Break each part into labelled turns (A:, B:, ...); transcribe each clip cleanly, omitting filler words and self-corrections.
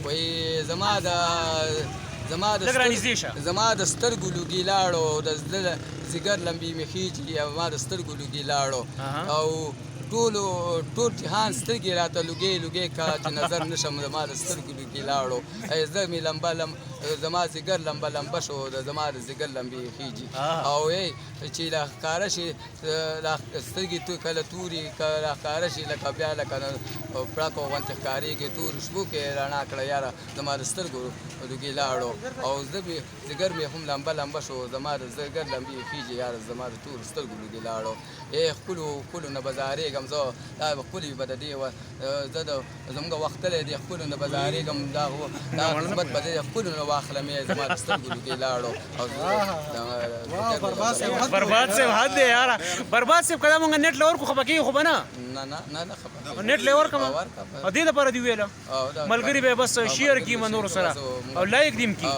A: وایي زما د سترګو لوګي لاړو د ځیګر لمبي مې خیجي او ما د سترګو لوګي لاړو او ټول جهان سترګې راته لوګې کا چې نظر نشم زما د سترګو لوګي لاړو زه مې زما ځیګر لمبه شو زما د ځیګر لمبې خیجي او چې لا ښکاره شي سترګې کله توري را ښکاره شي لکه بیا لکه پړکو غوندې ښکارېږي تورو شپو کې رڼا کړه یاره زما د سترګو لوګي لاړو او ځیګر مې هم لمبه شو زما د ځیګر لمبې خیجي یاره زما د تورو سترګو لوګي لاړو ښکلو نه بازارېږم زه دا ښکلې به د دې زه زموږ وختلی دی ښکلو نه بازارېږم دا قسمت به د ښکلو نه واخلم زما د سترګو لوګي لاړو
B: برباد صاحب حد دی یاره برباد صاحب که دا مونږ نیټ له ورکړو خفه کېږي خو به نه
A: نه خبره
B: نیټ له ورکړم او دې دپاره دې ویله ملګري به بس شیر کړي نورو سره او لایک دې هم کړي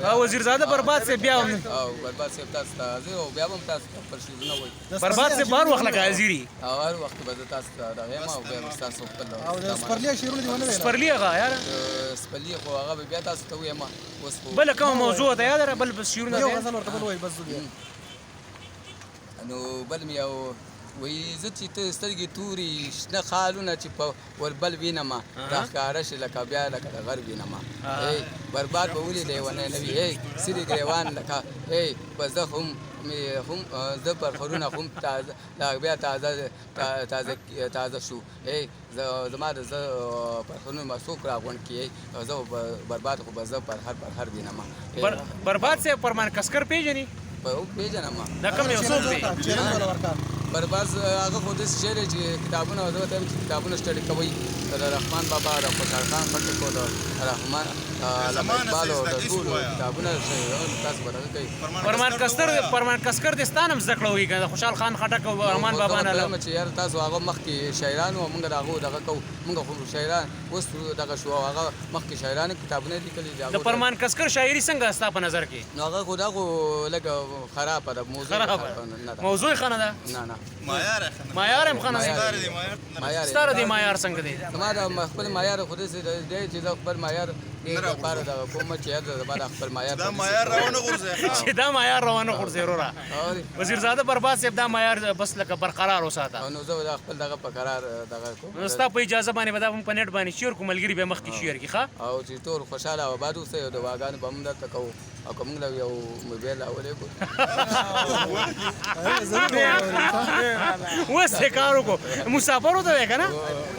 B: او وزیرزاده برباد صاحب بیا هم
A: برباد صاحب تاسو ته حاضر او بیا به هم تاسو ته خپل شعرونه وایي
B: برباد صاحب هر وخت لکه حاضري
A: هر وخت به زه تاسو ته دغه یم او بیا به ستاسو خپل
C: او د سپرلي شعرونه دې ونه ویل
B: سپرلي هغه یاره
A: سپرلي خو هغه به بیا تاسو ته ویم اوس خو
B: بله کومه موضوع ده یاده بل بس شعرونه
C: یو غزل ورته بل وایي بس
A: نو بل مې یو وایي زه چې ته سترګې توري شنه خالونه چې په وربل وینمه راښکاره شي لکه بیا لکه د غر وینمه برباد به ولې لیونی نه وي سرې ګریوان لکه په زه هم زه پرخرونه هم بیا تازه شو زما د زه پرخرونه به څوک راغونډ کړي زه برباد خو به زه پرهر وینمه
B: برباد صاحب پرمان کسکر پیژني
A: پیژنم
B: دا کوم یو څوک دی
A: برباد هغه خو داسې شعر دی چې کتابونه زه ورته وایم چې کتابونه سټډي کوئ د رحمان بابا د خوشحال خان خټک او د رحمان علامه اقبال او د ټولو کتابونه تاسو به دغه کوئ
B: پرمان کسکر دې ستا نه هم زده کړه وکړي د خوشحال خان خټک او رحمان بابا نه
A: چې یاره تاسو هغه مخکې شاعران وو موږ د هغو دغه کوو موږ خو شاعران اوس دغه شو هغه مخکې شاعرانو کتابونه لیکلي دي
B: د پرمان کسکر شاعري څنګه ستا په نظر کې
A: نو هغه خو دا خو لږه خرابه ده
B: موضوع یې ښه نه ده
A: نه
B: معیار هم ښه نه دی ستاره دی معیار څنګه دی
A: زما د خپل معیار خو داسې دی چې زه خپل معیار لپاره دغه کوم چې زما د خپل معیار
D: دا معیار راونه غورځوي
B: چې دا معیار روانه غورځوي وروره وزیرزاده برباد صاحب دا معیار بس لکه برقرار وساته
A: نو زه د خپل دغه په قرار دغه کوم
B: نو ستا په اجازه باندې به دا په نیټ باندې شعر کوم ملګري به مخکې شعر کړي ښه
A: او چې ټول خوشحاله او آباد اوسئ او د واګانو به هم درته کوو او که موږ له یو موبایل راولې کړو
B: اوس یې کار وکړو مسافر وته دی که نه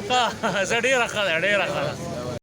B: ښه زه ډېره ښه ده